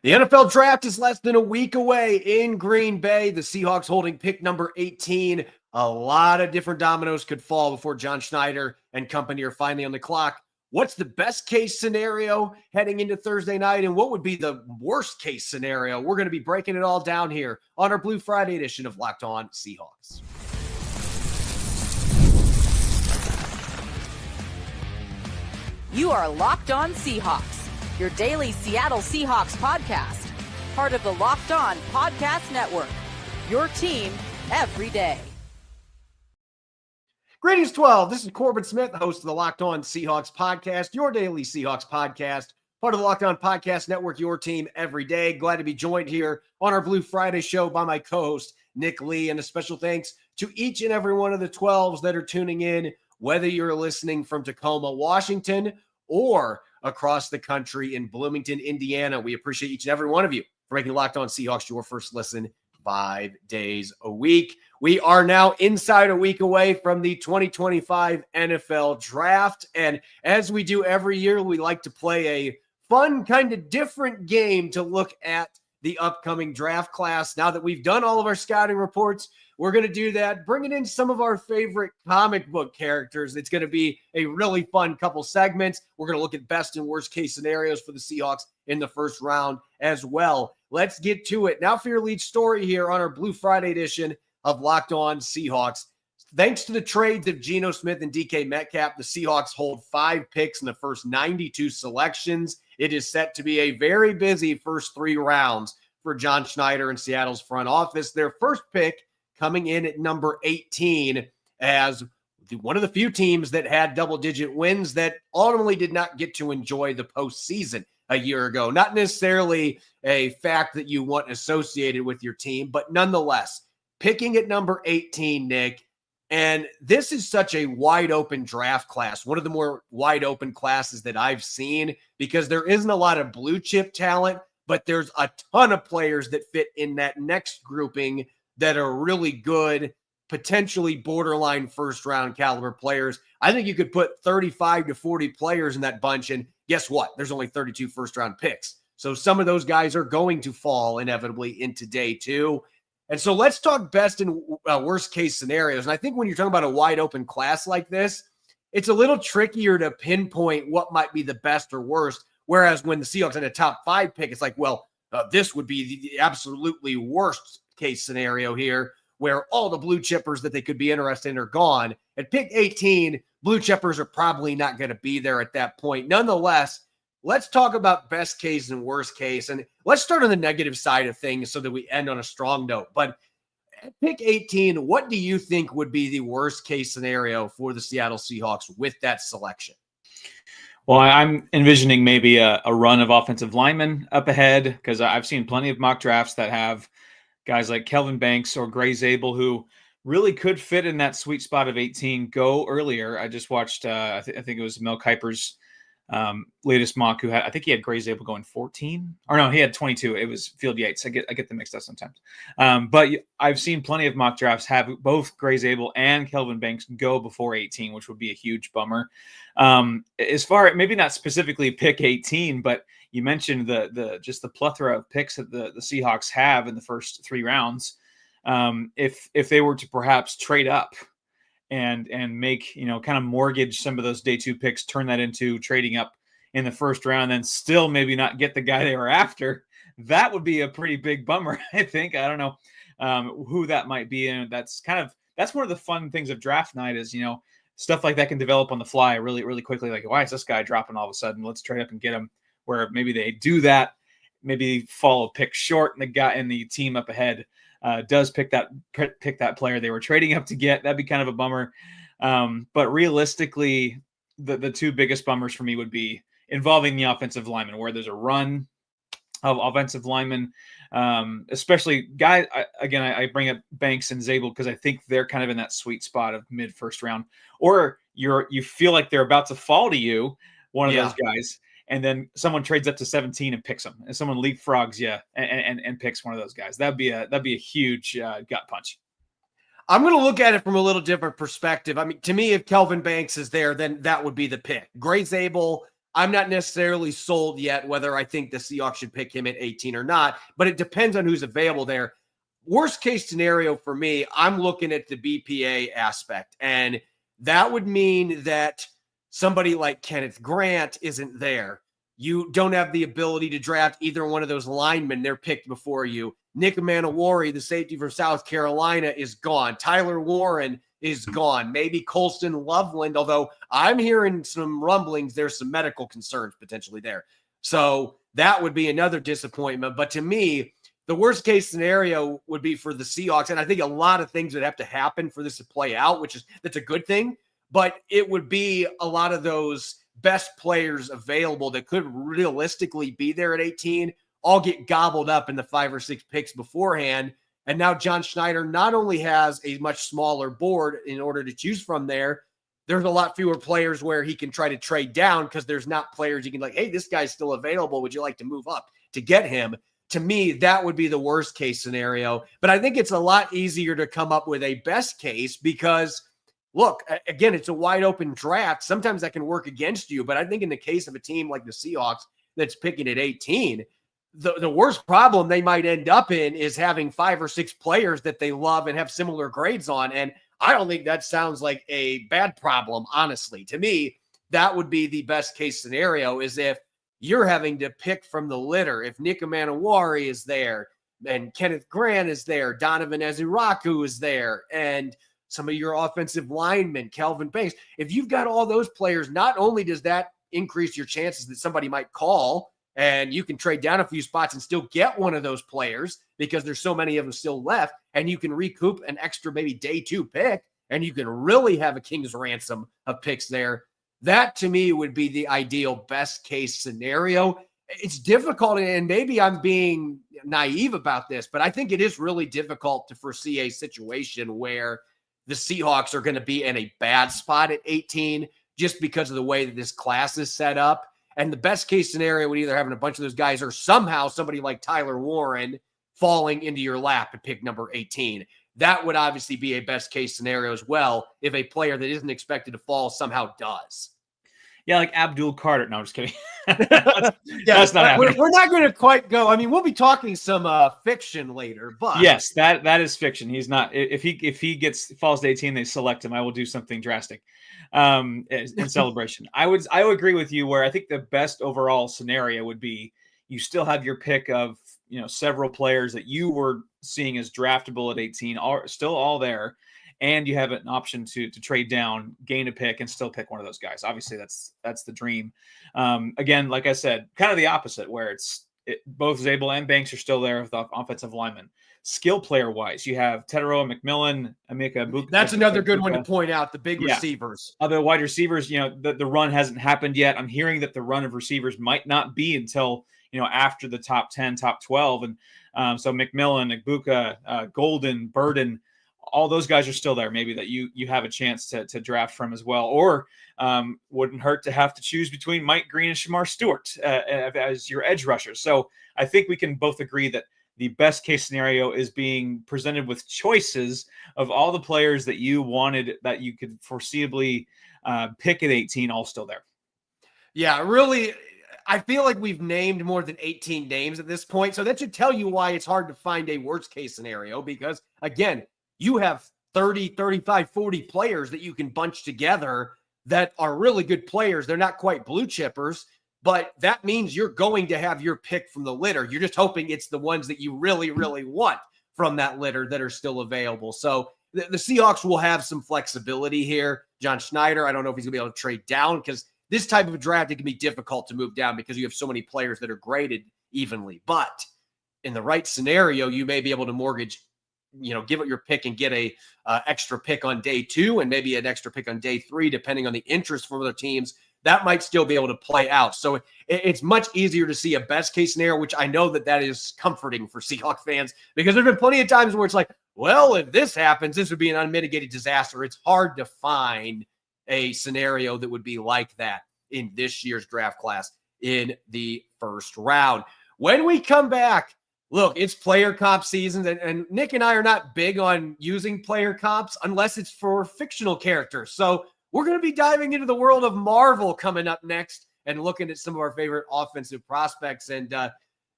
The NFL draft is less than a week away in Green Bay. The Seahawks holding pick number 18. A lot of different dominoes could fall before John Schneider and company are finally on the clock. What's the best case scenario heading into Thursday night? And what would be the worst case scenario? We're going to be breaking it all down here on our Blue Friday edition of Locked On Seahawks. You are Locked On Seahawks, your daily Seattle Seahawks podcast, part of the Locked On Podcast Network, your team every day. Greetings, 12. This is Corbin Smith, host of the Locked On Seahawks podcast, your daily Seahawks podcast, part of the Locked On Podcast Network, your team every day. Glad to be joined here on our Blue Friday show by my co-host, Nick Lee, and a special thanks to each and every one of the 12s that are tuning in, whether you're listening from Tacoma, Washington, or across the country in Bloomington, Indiana. We appreciate each and every one of you for making Locked On Seahawks your first listen 5 days a week. We are now inside a week away from the 2025 NFL Draft. And as we do every year, we like to play a fun, kind of different game to look at the upcoming draft class. Now that we've done all of our scouting reports, we're going to do that, bringing in some of our favorite comic book characters. It's going to be a really fun couple segments. We're going to look at best and worst case scenarios for the Seahawks in the first round as well. Let's get to it. Now for your lead story here on our Blue Friday edition of Locked On Seahawks. Thanks to the trades of Geno Smith and DK Metcalf, the Seahawks hold 5 picks in the first 92 selections. It is set to be a very busy first 3 rounds for John Schneider and Seattle's front office. Their first pick coming in at number 18 as one of the few teams that had double-digit wins that ultimately did not get to enjoy the postseason a year ago. Not necessarily a fact that you want associated with your team, but nonetheless, picking at number 18, Nick, and this is such a wide-open draft class, one of the more wide-open classes that I've seen, because there isn't a lot of blue-chip talent, but there's a ton of players that fit in that next grouping that are really good, potentially borderline first-round caliber players. I think you could put 35 to 40 players in that bunch, and guess what? There's only 32 first-round picks. So some of those guys are going to fall inevitably into day 2. And so let's talk best and worst case scenarios. And I think when you're talking about a wide open class like this, it's a little trickier to pinpoint what might be the best or worst. Whereas when the Seahawks had a top 5 pick, it's like, well, this would be the absolutely worst case scenario here, where all the blue chippers that they could be interested in are gone. At pick 18, blue chippers are probably not going to be there at that point. Nonetheless, let's talk about best case and worst case. And let's start on the negative side of things so that we end on a strong note. But at pick 18, what do you think would be the worst case scenario for the Seattle Seahawks with that selection? Well, I'm envisioning maybe a run of offensive linemen up ahead, because I've seen plenty of mock drafts that have guys like Kelvin Banks or Gray Zabel who really could fit in that sweet spot of 18 go earlier. I just watched, I think it was Mel Kiper's latest mock, who had, I think he had Gray Zabel going 14, or no, he had 22. It was Field Yates. I get them mixed up sometimes. But I've seen plenty of mock drafts have both Gray Zabel and Kelvin Banks go before 18, which would be a huge bummer. As far, maybe not specifically pick 18, but you mentioned just the plethora of picks that the Seahawks have in the first 3 rounds. If they were to perhaps trade up and make, kind of mortgage some of those day 2 picks, turn that into trading up in the first round, and still maybe not get the guy they were after, that would be a pretty big bummer, I think. I don't know who that might be. And that's one of the fun things of draft night is, stuff like that can develop on the fly really, really quickly. Like, why is this guy dropping all of a sudden? Let's trade up and get him. Where maybe they do that, maybe fall a pick short, and the guy and the team up ahead does pick that player they were trading up to get. That'd be kind of a bummer. But realistically, the 2 biggest bummers for me would be involving the offensive lineman, where there's a run of offensive linemen, especially guys. I bring up Banks and Zabel because I think they're kind of in that sweet spot of mid first round, or you feel like they're about to fall to you, one of those guys. And then someone trades up to 17 and picks them, and someone leapfrogs you and picks one of those guys. That'd be a huge gut punch. I'm going to look at it from a little different perspective. I mean, to me, if Kelvin Banks is there, then that would be the pick. Gray Zabel, I'm not necessarily sold yet whether I think the Seahawks should pick him at 18 or not, but it depends on who's available there. Worst case scenario for me, I'm looking at the BPA aspect, and that would mean that somebody like Kenneth Grant isn't there. You don't have the ability to draft either one of those linemen. They're picked before you. Nick Manowari, the safety from South Carolina, is gone. Tyler Warren is gone. Maybe Colston Loveland, although I'm hearing some rumblings, there's some medical concerns potentially there. So that would be another disappointment. But to me, the worst case scenario would be for the Seahawks. And I think a lot of things would have to happen for this to play out, that's a good thing. But it would be a lot of those best players available that could realistically be there at 18 all get gobbled up in the 5 or 6 picks beforehand. And now John Schneider not only has a much smaller board in order to choose from there, there's a lot fewer players where he can try to trade down because there's not players you can like, hey, this guy's still available. Would you like to move up to get him? To me, that would be the worst case scenario. But I think it's a lot easier to come up with a best case because, look, again, it's a wide open draft. Sometimes that can work against you. But I think in the case of a team like the Seahawks that's picking at 18, the worst problem they might end up in is having 5 or 6 players that they love and have similar grades on. And I don't think that sounds like a bad problem, honestly. To me, that would be the best case scenario is if you're having to pick from the litter. If Nick Manowari is there and Kenneth Grant is there, Donovan Eziraku is there, and some of your offensive linemen, Kelvin Banks. If you've got all those players, not only does that increase your chances that somebody might call and you can trade down a few spots and still get one of those players because there's so many of them still left, and you can recoup an extra maybe day 2 pick, and you can really have a king's ransom of picks there. That to me would be the ideal best case scenario. It's difficult, and maybe I'm being naive about this, but I think it is really difficult to foresee a situation where the Seahawks are going to be in a bad spot at 18 just because of the way that this class is set up. And the best case scenario would either having a bunch of those guys or somehow somebody like Tyler Warren falling into your lap at pick number 18. That would obviously be a best case scenario as well if a player that isn't expected to fall somehow does. Yeah, like Abdul Carter. No, I'm just kidding. That's not happening. We're not going to quite go. I mean, we'll be talking some fiction later, but yes, that is fiction. He's not. If he falls to 18, they select him. I will do something drastic in celebration. I would agree with you where I think the best overall scenario would be you still have your pick of several players that you were seeing as draftable at 18 are still all there. And you have an option to trade down, gain a pick, and still pick one of those guys. Obviously, that's the dream. Again, like I said, kind of the opposite, where both Zabel and Banks are still there with the offensive linemen. Skill player wise, you have Teteroa, McMillan, Emeka Buka. That's another good one to point out. The big receivers, other wide receivers. The run hasn't happened yet. I'm hearing that the run of receivers might not be until after the top 10, top 12, and so McMillan, Buka, Golden, Burden. All those guys are still there, maybe that you have a chance to draft from as well. Or wouldn't hurt to have to choose between Mike Green and Shamar Stewart as your edge rushers. So I think we can both agree that the best case scenario is being presented with choices of all the players that you wanted that you could foreseeably pick at 18, all still there. Yeah, really. I feel like we've named more than 18 names at this point. So that should tell you why it's hard to find a worst case scenario, because again, you have 30, 35, 40 players that you can bunch together that are really good players. They're not quite blue chippers, but that means you're going to have your pick from the litter. You're just hoping it's the ones that you really, really want from that litter that are still available. So the Seahawks will have some flexibility here. John Schneider, I don't know if he's going to be able to trade down because this type of a draft, it can be difficult to move down because you have so many players that are graded evenly. But in the right scenario, you may be able to mortgage give it your pick and get a extra pick on day 2 and maybe an extra pick on day 3, depending on the interest from other teams. That might still be able to play out. So it's much easier to see a best case scenario, which I know that is comforting for Seahawks fans, because there's been plenty of times where it's like, well, if this happens, this would be an unmitigated disaster. It's hard to find a scenario that would be like that in this year's draft class in the first round. When we come back, look, it's player comp season, and Nick and I are not big on using player comps unless it's for fictional characters. So we're going to be diving into the world of Marvel coming up next. and looking at some of our favorite offensive prospects and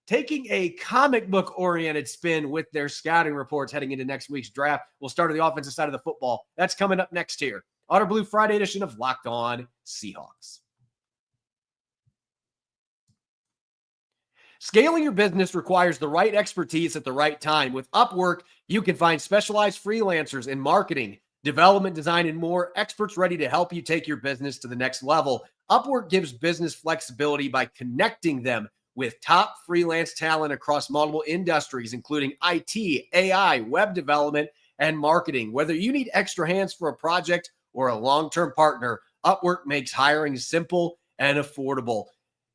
taking a comic book oriented spin with their scouting reports heading into next week's draft. We'll start on the offensive side of the football. That's coming up next here on our Blue Friday edition of Locked On Seahawks. Scaling your business requires the right expertise at the right time. With Upwork, you can find specialized freelancers in marketing, development, design, and more, experts ready to help you take your business to the next level. Upwork gives business flexibility by connecting them with top freelance talent across multiple industries, including IT, AI, web development, and marketing. Whether you need extra hands for a project or a long-term partner, Upwork makes hiring simple and affordable.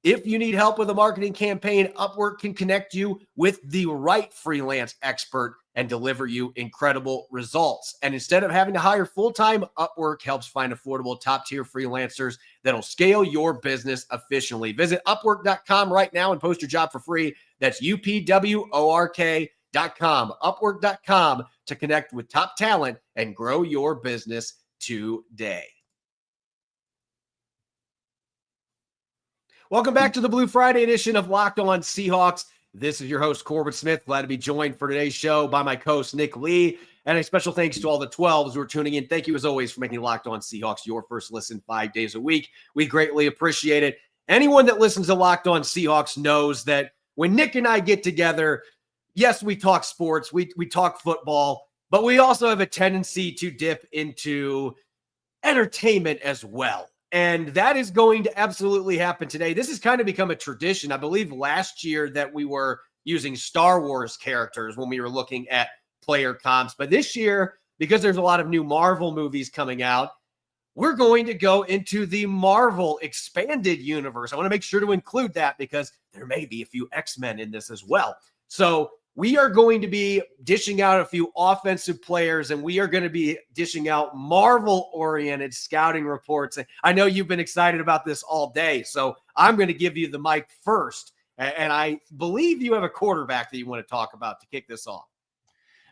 If you need help with a marketing campaign, Upwork can connect you with the right freelance expert and deliver you incredible results. And instead of having to hire full-time, Upwork helps find affordable top-tier freelancers that'll scale your business efficiently. Visit Upwork.com right now and post your job for free. That's UPWORK.com, Upwork.com, to connect with top talent and grow your business today. Welcome back to the Blue Friday edition of Locked On Seahawks. This is your host, Corbin Smith. Glad to be joined for today's show by my co-host, Nick Lee. And a special thanks to all the 12s who are tuning in. Thank you, as always, for making Locked On Seahawks your first listen 5 days a week. We greatly appreciate it. Anyone that listens to Locked On Seahawks knows that when Nick and I get together, yes, we talk sports, we talk football, but we also have a tendency to dip into entertainment as well. And that is going to absolutely happen today. This has kind of become a tradition. I believe last year that we were using Star Wars characters when we were looking at player comps. But this year, because there's a lot of new Marvel movies coming out, we're going to go into the Marvel expanded universe. I want to make sure to include that because there may be a few X-Men in this as well. So we are going to be dishing out a few offensive players, and we are going to be dishing out Marvel-oriented scouting reports. And I know you've been excited about this all day, so I'm going to give you the mic first. And I believe you have a quarterback that you want to talk about to kick this off.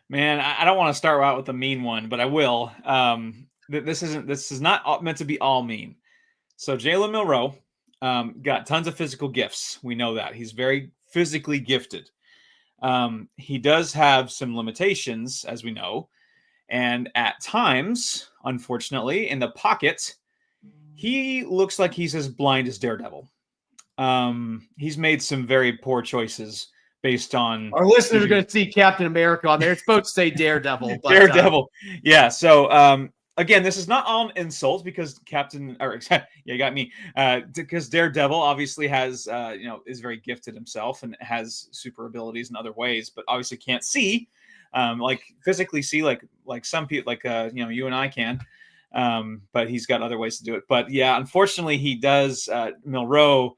Man, I don't want to start out with a mean one, but I will. This is not meant to be all mean. So Jalen Milroe got tons of physical gifts. We know that. He's very physically gifted. He does have some limitations, as we know, and at times, unfortunately, in the pocket, he looks like he's as blind as Daredevil. He's made some very poor choices based on... Our listeners are going to see Captain America on there. It's supposed to say Daredevil. But, Daredevil. Yeah, so... Again, this is not all insults because you got me. Because Daredevil obviously has, is very gifted himself and has super abilities in other ways, but obviously can't see, physically see, like some people, you and I can. But he's got other ways to do it. But yeah, unfortunately, he does. Milroe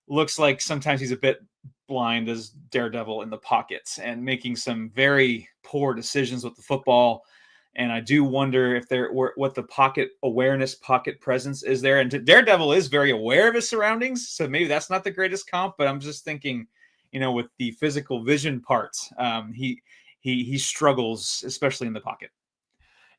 looks like sometimes he's a bit blind as Daredevil in the pockets and making some very poor decisions with the football. And I do wonder if what the pocket awareness, pocket presence is there. And Daredevil is very aware of his surroundings, so maybe that's not the greatest comp. But I'm just thinking, with the physical vision parts, he struggles, especially in the pocket.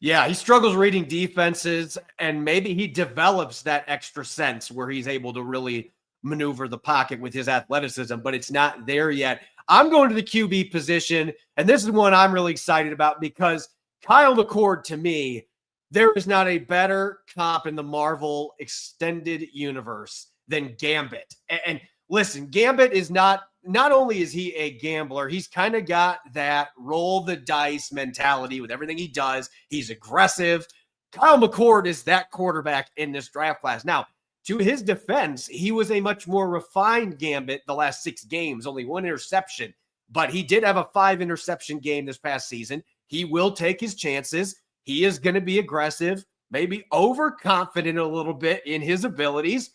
Yeah, he struggles reading defenses, and maybe he develops that extra sense where he's able to really maneuver the pocket with his athleticism, but it's not there yet. I'm going to the QB position, and this is one I'm really excited about because Kyle McCord, to me, there is not a better comp in the Marvel extended universe than Gambit. And listen, Gambit is not only is he a gambler, he's kind of got that roll the dice mentality with everything he does. He's aggressive. Kyle McCord is that quarterback in this draft class. Now, to his defense, he was a much more refined Gambit the last 6 games, only 1 interception, but he did have a 5 interception game this past season. He will take his chances. He is going to be aggressive, maybe overconfident a little bit in his abilities.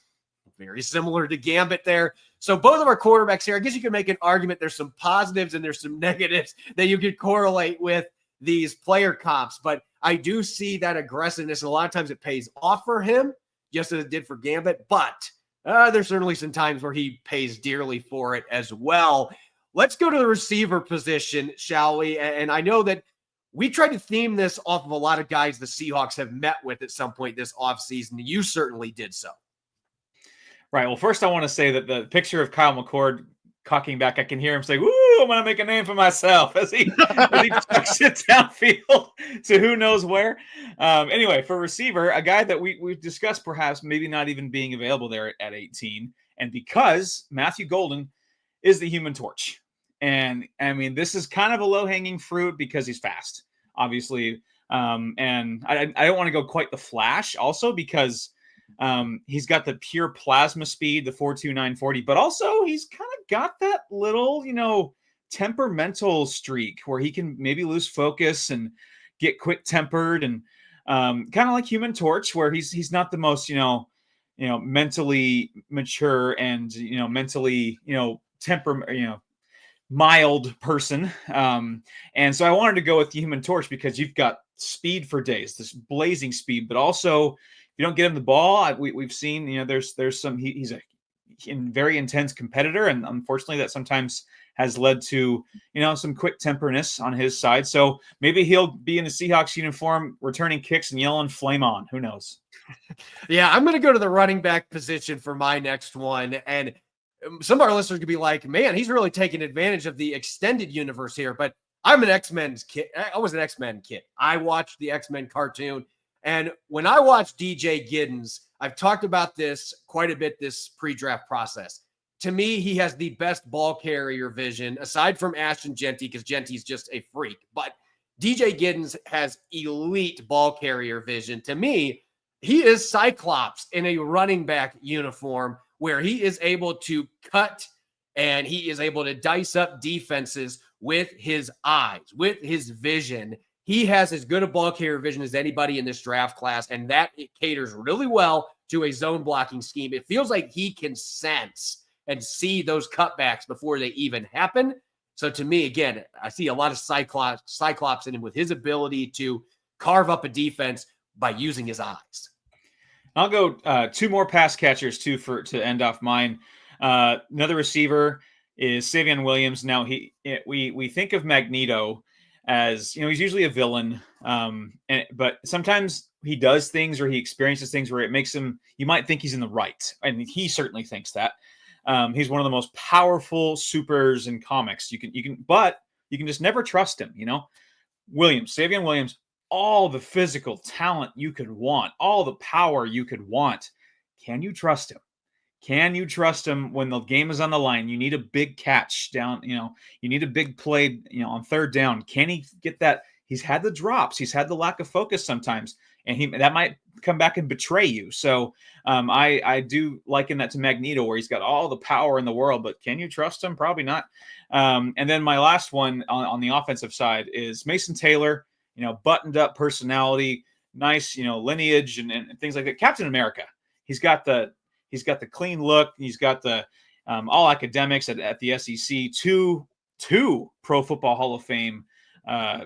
Very similar to Gambit there. So both of our quarterbacks here, I guess you can make an argument. There's some positives and there's some negatives that you could correlate with these player comps. But I do see that aggressiveness, and a lot of times it pays off for him, just as it did for Gambit. But there's certainly some times where he pays dearly for it as well. Let's go to the receiver position, shall we? And I know that we tried to theme this off of a lot of guys the Seahawks have met with at some point this offseason. You certainly did so. Right. Well, first I want to say that the picture of Kyle McCord cocking back, I can hear him say, "Woo! I'm going to make a name for myself," as he chucks it downfield to who knows where. Anyway, for receiver, a guy that we've discussed perhaps maybe not even being available there at 18, and because Matthew Golden is the Human Torch, and I mean this is kind of a low hanging fruit because he's fast, obviously, and I don't want to go quite the Flash, also because. He's got the pure plasma speed, the 4.29 40, but also he's kind of got that little, temperamental streak where he can maybe lose focus and get quick tempered, and kind of like Human Torch, where he's not the most, mentally mature and, mentally, mild person. And so I wanted to go with the Human Torch because you've got speed for days, this blazing speed, but also you don't get him the ball. We've seen, there's some, he's a very intense competitor. And unfortunately that sometimes has led to, some quick temperness on his side. So maybe he'll be in the Seahawks uniform, returning kicks and yelling "flame on." Who knows? Yeah, I'm going to go to the running back position for my next one. And some of our listeners could be like, man, he's really taking advantage of the extended universe here. But I'm an X-Men kid. I was an X-Men kid. I watched the X-Men cartoon. And when I watch DJ Giddens, I've talked about this quite a bit this pre-draft process. To me, he has the best ball carrier vision, aside from Ashton Genty, because Genty's just a freak. But DJ Giddens has elite ball carrier vision. To me, he is Cyclops in a running back uniform where he is able to cut and he is able to dice up defenses with his eyes, with his vision. He has as good a ball carrier vision as anybody in this draft class, and that it caters really well to a zone blocking scheme. It feels like he can sense and see those cutbacks before they even happen. So to me, again, I see a lot of Cyclops in him with his ability to carve up a defense by using his eyes. I'll go two more pass catchers too to end off mine. Another receiver is Savion Williams. Now we think of Magneto as, he's usually a villain, but sometimes he does things or he experiences things where it makes him, you might think he's in the right. And he certainly thinks that. He's one of the most powerful supers in comics. But you can just never trust him, Savion Williams, all the physical talent you could want, all the power you could want. Can you trust him? Can you trust him when the game is on the line? You need a big catch down, you need a big play, on third down. Can he get that? He's had the drops. He's had the lack of focus sometimes, and that might come back and betray you. So I do liken that to Magneto, where he's got all the power in the world, but can you trust him? Probably not. And then my last one on the offensive side is Mason Taylor, buttoned up personality, nice, lineage and things like that. Captain America. He's got the clean look. He's got the all academics at the SEC, two Pro Football Hall of Fame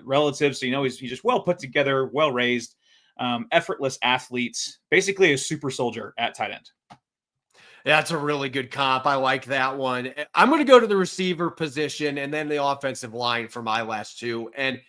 relatives. So, he's just well put together, well raised, effortless athletes, basically a super soldier at tight end. That's a really good comp. I like that one. I'm going to go to the receiver position and then the offensive line for my last two. And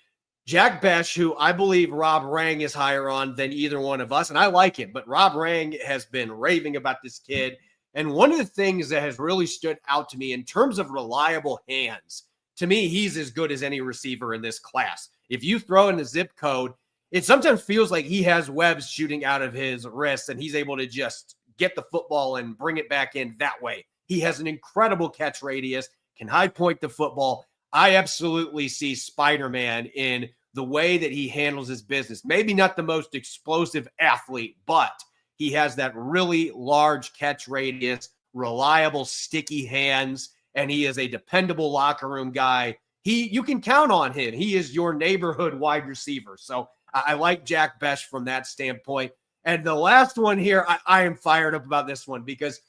Jack Besh, who I believe Rob Rang is higher on than either one of us, and I like him, but Rob Rang has been raving about this kid. And one of the things that has really stood out to me in terms of reliable hands, to me, he's as good as any receiver in this class. If you throw in the zip code, it sometimes feels like he has webs shooting out of his wrists and he's able to just get the football and bring it back in that way. He has an incredible catch radius, can high point the football. I absolutely see Spider-Man in the way that he handles his business. Maybe not the most explosive athlete, but he has that really large catch radius, reliable, sticky hands, and he is a dependable locker room guy. You can count on him. He is your neighborhood wide receiver. So I like Jack Besh from that standpoint. And the last one here, I am fired up about this one because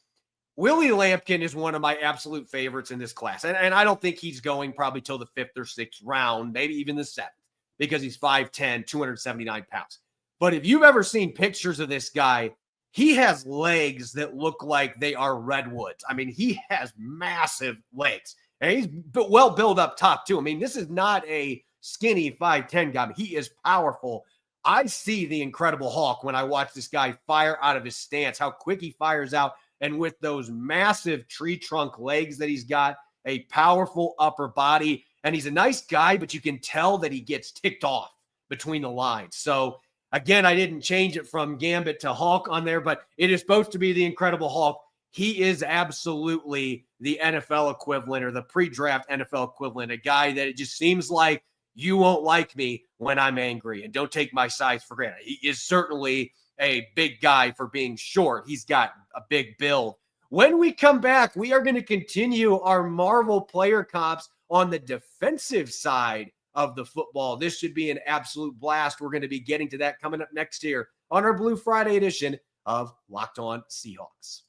Willie Lampkin is one of my absolute favorites in this class. And I don't think he's going probably till the 5th or 6th round, maybe even the 7th, because he's 5'10", 279 pounds. But if you've ever seen pictures of this guy, he has legs that look like they are redwoods. I mean, he has massive legs. And he's well built up top, too. I mean, this is not a skinny 5'10" guy. He is powerful. I see the Incredible Hulk when I watch this guy fire out of his stance, how quick he fires out, And with those massive tree trunk legs that he's got, a powerful upper body, and he's a nice guy, but you can tell that he gets ticked off between the lines. So again, I didn't change it from Gambit to Hulk on there, but it is supposed to be the Incredible Hulk. He is absolutely the NFL equivalent, or the pre-draft NFL equivalent, a guy that it just seems like you won't like me when I'm angry, and don't take my size for granted. He is certainly a big guy for being short. He's got a big build. When we come back, we are going to continue our Marvel player comps on the defensive side of the football. This should be an absolute blast. We're going to be getting to that coming up next here on our Blue Friday edition of Locked On Seahawks.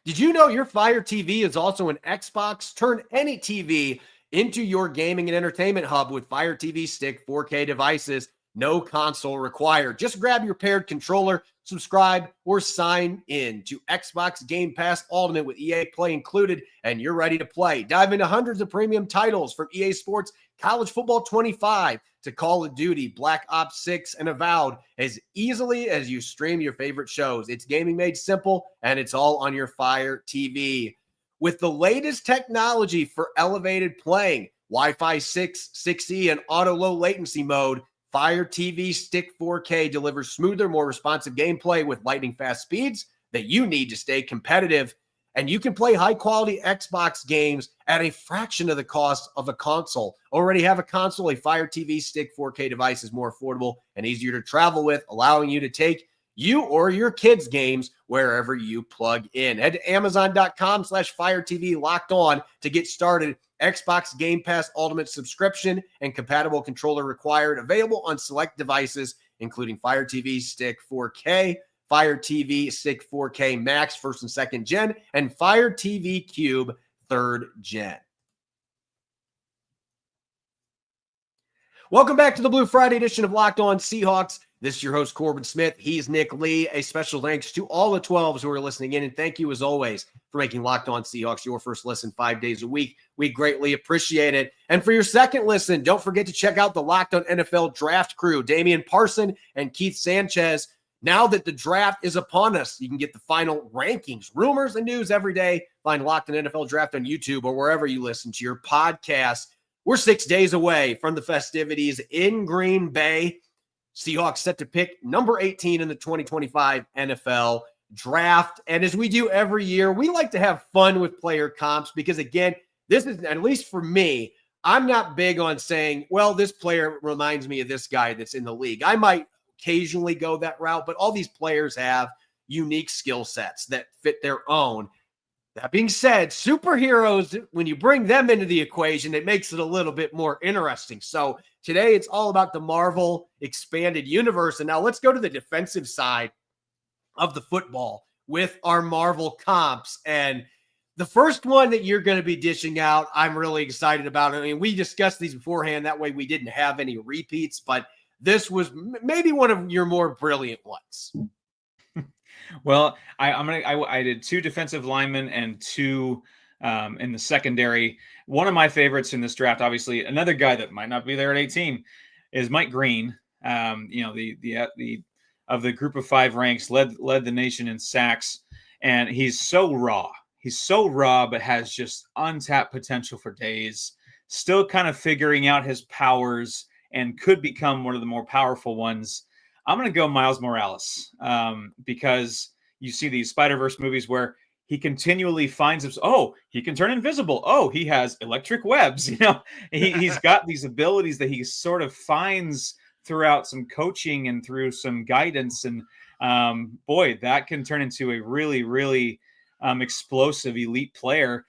Did you know your Fire TV is also an Xbox? Turn any TV into your gaming and entertainment hub with Fire TV Stick 4K devices. No console required. Just grab your paired controller, subscribe, or sign in to Xbox Game Pass Ultimate with EA Play included, and you're ready to play. Dive into hundreds of premium titles from EA Sports, College Football 25 to Call of Duty, Black Ops 6, and Avowed as easily as you stream your favorite shows. It's gaming made simple, and it's all on your Fire TV. With the latest technology for elevated playing, Wi-Fi 6, 6E, and auto low latency mode, Fire TV Stick 4K delivers smoother, more responsive gameplay with lightning fast speeds that you need to stay competitive. And you can play high-quality Xbox games at a fraction of the cost of a console. Already have a console, a Fire TV Stick 4K device is more affordable and easier to travel with, allowing you to take you or your kids' games wherever you plug in. Head to Amazon.com/Fire TV Locked On to get started. Xbox Game Pass Ultimate subscription and compatible controller required. Available on select devices, including Fire TV Stick 4K, Fire TV Stick 4K Max 1st and 2nd Gen, and Fire TV Cube 3rd Gen. Welcome back to the Blue Friday edition of Locked On Seahawks. This is your host, Corbin Smith. He's Nick Lee. A special thanks to all the 12s who are listening in, and thank you, as always, for making Locked On Seahawks your first listen 5 days a week. We greatly appreciate it. And for your second listen, don't forget to check out the Locked On NFL Draft crew, Damian Parson and Keith Sanchez. Now that the draft is upon us, you can get the final rankings, rumors, and news every day. Find Locked On NFL Draft on YouTube or wherever you listen to your podcasts. We're 6 days away from the festivities in Green Bay. Seahawks set to pick number 18 in the 2025 NFL Draft. And as we do every year, we like to have fun with player comps because, again, this is, at least for me, I'm not big on saying, well, this player reminds me of this guy that's in the league. I might occasionally go that route, but all these players have unique skill sets that fit their own. That being said, superheroes, when you bring them into the equation, it makes it a little bit more interesting. So today it's all about the Marvel expanded universe. And now let's go to the defensive side of the football with our Marvel comps. And the first one that you're going to be dishing out, I'm really excited about. I mean, we discussed these beforehand. That way we didn't have any repeats, but this was maybe one of your more brilliant ones. Well, I did two defensive linemen and two in the secondary. One of my favorites in this draft, obviously, another guy that might not be there at 18 is Mike Green. The of the group of five ranks, led the nation in sacks, and he's so raw. He's so raw, but has just untapped potential for days. Still kind of figuring out his powers and could become one of the more powerful ones. I'm going to go Miles Morales because you see these Spider-Verse movies where he continually finds himself, oh, he can turn invisible. Oh, he has electric webs. He's got these abilities that he sort of finds throughout some coaching and through some guidance. And boy, that can turn into a really, really explosive elite player.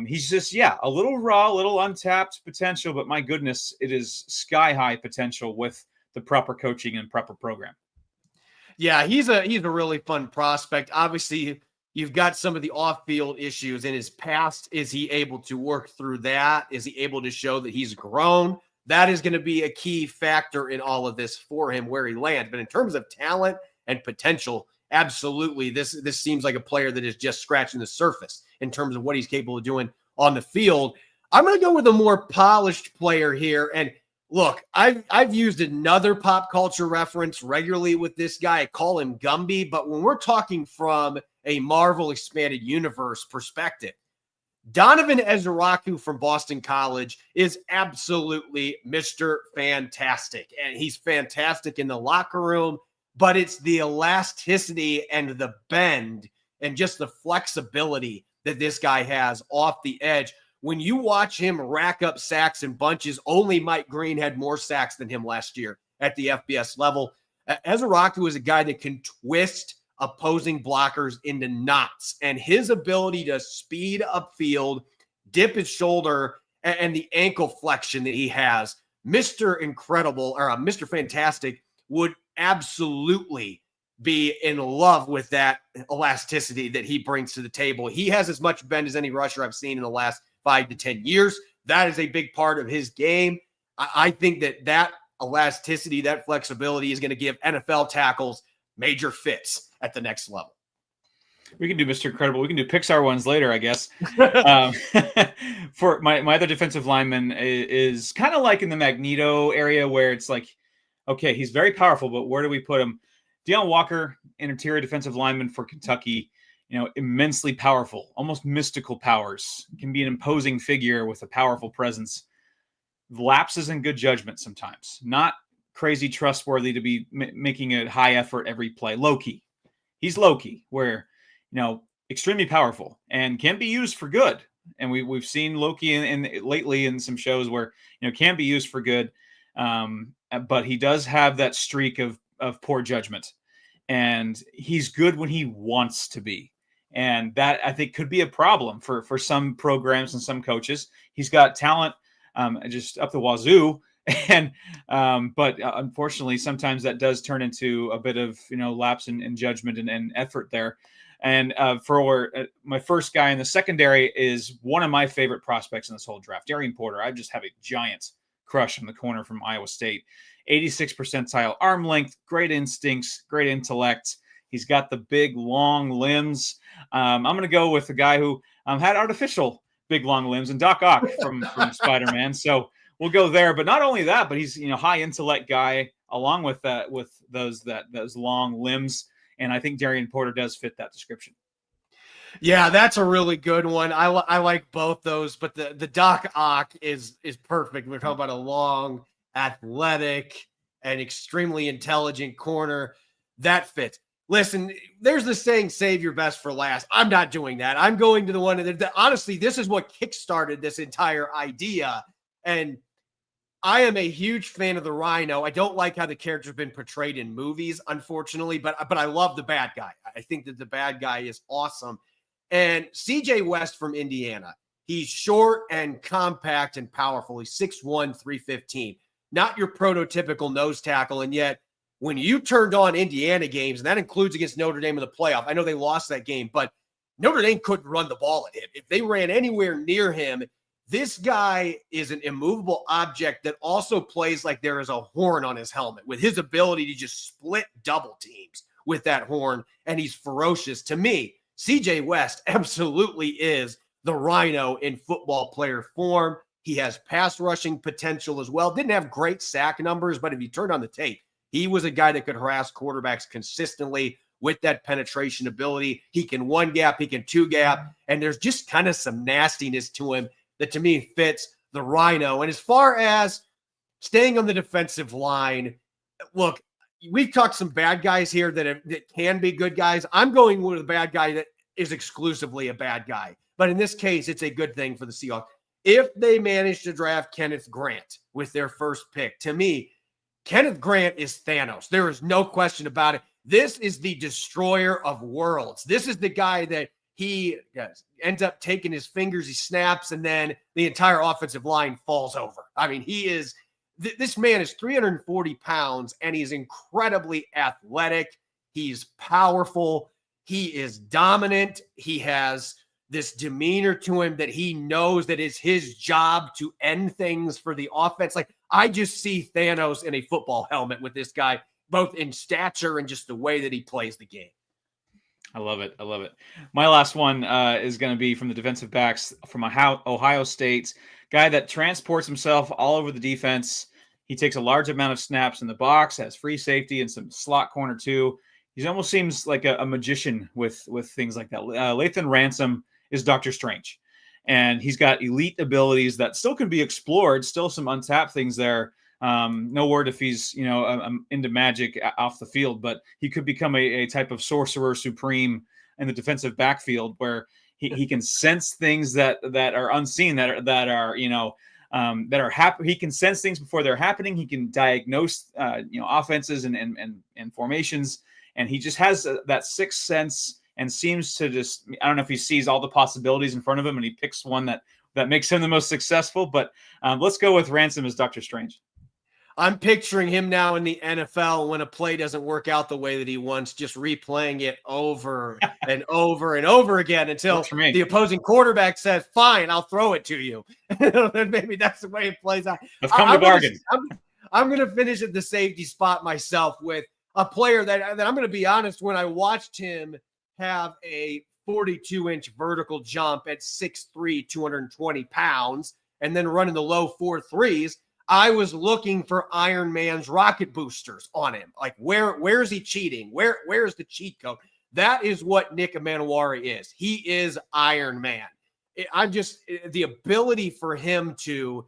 He's just, a little raw, a little untapped potential, but my goodness, it is sky high potential with the proper coaching and proper program. Yeah, he's a really fun prospect. Obviously, you've got some of the off-field issues in his past. Is he able to work through that? Is he able to show that he's grown? That is going to be a key factor in all of this for him, where he lands. But in terms of talent and potential, absolutely, this seems like a player that is just scratching the surface in terms of what he's capable of doing on the field. I'm going to go with a more polished player here, and Look, I've used another pop culture reference regularly with this guy. I call him Gumby, but when we're talking from a Marvel expanded universe perspective, Donovan Ezeraku from Boston College is absolutely Mr. Fantastic. And he's fantastic in the locker room, but it's the elasticity and the bend and just the flexibility that this guy has off the edge. When you watch him rack up sacks in bunches, only Mike Green had more sacks than him last year at the FBS level. Ezeraku is a guy that can twist opposing blockers into knots, and his ability to speed upfield, dip his shoulder, and the ankle flexion that he has, Mr. Incredible or Mr. Fantastic would absolutely be in love with that elasticity that he brings to the table. He has as much bend as any rusher I've seen in the last 5 to 10 years. That is a big part of his game. I think that elasticity, that flexibility is going to give NFL tackles major fits at the next level. We can do Mr. Incredible. We can do Pixar ones later, I guess. For my other defensive lineman is kind of like in the Magneto area where it's like, okay, he's very powerful, but where do we put him? Deion Walker, an interior defensive lineman for Kentucky, immensely powerful, almost mystical powers, can be an imposing figure with a powerful presence. Lapses in good judgment sometimes, not crazy trustworthy to be making a high effort every play. Low-key. He's low-key, where, extremely powerful and can be used for good. And we've seen Loki in lately in some shows where, can be used for good. But he does have that streak of poor judgment. And he's good when he wants to be. And that, I think, could be a problem for some programs and some coaches. He's got talent just up the wazoo. And but unfortunately, sometimes that does turn into a bit of, lapse in judgment and effort there. And for my first guy in the secondary is one of my favorite prospects in this whole draft, Darian Porter. I just have a giant crush on the corner from Iowa State. 86 percentile arm length, great instincts, great intellect. He's got the big, long limbs. I'm going to go with the guy who had artificial big, long limbs, and Doc Ock from Spider-Man. So we'll go there. But not only that, but he's high intellect guy along with that with those long limbs. And I think Darian Porter does fit that description. Yeah, that's a really good one. I like both those, but the Doc Ock is perfect. We're talking about a long, athletic, and extremely intelligent corner. That fits. Listen, there's the saying, save your best for last. I'm not doing that. I'm going to the one that honestly, this is what kickstarted this entire idea. And I am a huge fan of the Rhino. I don't like how the character's been portrayed in movies, unfortunately, but I love the bad guy. I think that the bad guy is awesome. And CJ West from Indiana, he's short and compact and powerful. He's 6'1", 315. Not your prototypical nose tackle, and yet when you turned on Indiana games, and that includes against Notre Dame in the playoff, I know they lost that game, but Notre Dame couldn't run the ball at him. If they ran anywhere near him, this guy is an immovable object that also plays like there is a horn on his helmet with his ability to just split double teams with that horn, and he's ferocious. To me, CJ West absolutely is the Rhino in football player form. He has pass rushing potential as well. Didn't have great sack numbers, but if you turn on the tape, he was a guy that could harass quarterbacks consistently with that penetration ability. He can one gap, he can two gap, and there's just kind of some nastiness to him that to me fits the Rhino. And as far as staying on the defensive line, look, we've talked some bad guys here that can be good guys. I'm going with a bad guy that is exclusively a bad guy. But in this case, it's a good thing for the Seahawks. If they manage to draft Kenneth Grant with their first pick, to me, Kenneth Grant is Thanos. There is no question about it. This is the destroyer of worlds. This is the guy that he ends up taking his fingers, he snaps, and then the entire offensive line falls over. I mean, this man is 340 pounds, and he's incredibly athletic. He's powerful. He is dominant. He has this demeanor to him that he knows that it's his job to end things for the offense. Like, I just see Thanos in a football helmet with this guy, both in stature and just the way that he plays the game. I love it. I love it. My last one is going to be from the defensive backs from Ohio State, guy that transports himself all over the defense. He takes a large amount of snaps in the box, has free safety and some slot corner too. He almost seems like a magician with things like that. Lathan Ransom is Dr. Strange, and he's got elite abilities that still can be explored, still some untapped things there. No word if he's, into magic off the field, but he could become a type of sorcerer supreme in the defensive backfield where he can sense things that are unseen, that are happen. He can sense things before they're happening. He can diagnose, offenses and formations, and he just has that sixth sense and seems to just, I don't know if he sees all the possibilities in front of him and he picks one that makes him the most successful, but let's go with Ransom as Dr. Strange. I'm picturing him now in the NFL when a play doesn't work out the way that he wants, just replaying it over and over and over again until the opposing quarterback says, fine, I'll throw it to you. And maybe that's the way it plays out. I've come to bargain. I'm going to finish at the safety spot myself with a player that I'm going to be honest, when I watched him have a 42-inch vertical jump at 6'3", 220 pounds, and then running the low 4.3s, I was looking for Iron Man's rocket boosters on him. Like, where is he cheating? Where's the cheat code? That is what Nick Emanuwari is. He is Iron Man. I'm just, the ability for him to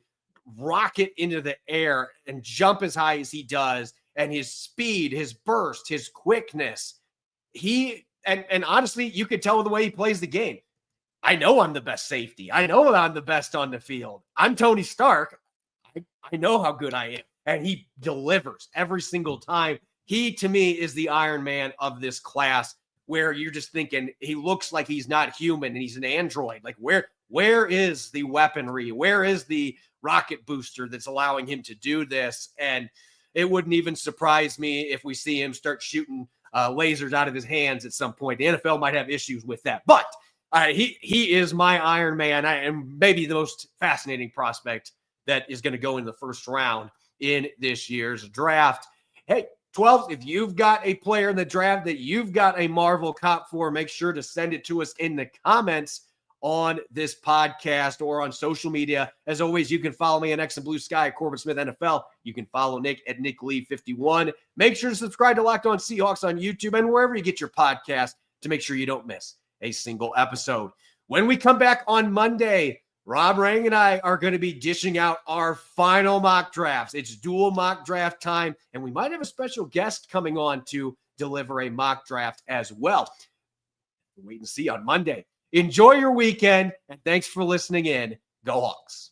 rocket into the air and jump as high as he does, and his speed, his burst, his quickness. And honestly, you could tell the way he plays the game. I know I'm the best safety. I know I'm the best on the field. I'm Tony Stark. I know how good I am, and he delivers every single time. He, to me, is the Iron Man of this class, where you're just thinking he looks like he's not human and he's an android. Like, where is the weaponry? Where is the rocket booster that's allowing him to do this? And it wouldn't even surprise me if we see him start shooting lasers out of his hands at some point. The NFL might have issues with that, but he is my Iron Man, and maybe the most fascinating prospect that is going to go in the first round in this year's draft. Hey, 12, if you've got a player in the draft that you've got a Marvel cop for, make sure to send it to us in the comments on this podcast or on social media. As always, you can follow me on X and Blue Sky at Corbin Smith NFL. You can follow Nick at Nick Lee 51. Make sure to subscribe to Locked On Seahawks on YouTube and wherever you get your podcast to make sure you don't miss a single episode. When we come back on Monday, Rob Rang and I are going to be dishing out our final mock drafts. It's dual mock draft time, and we might have a special guest coming on to deliver a mock draft as well. Wait and see on Monday. Enjoy your weekend, and thanks for listening in. Go Hawks.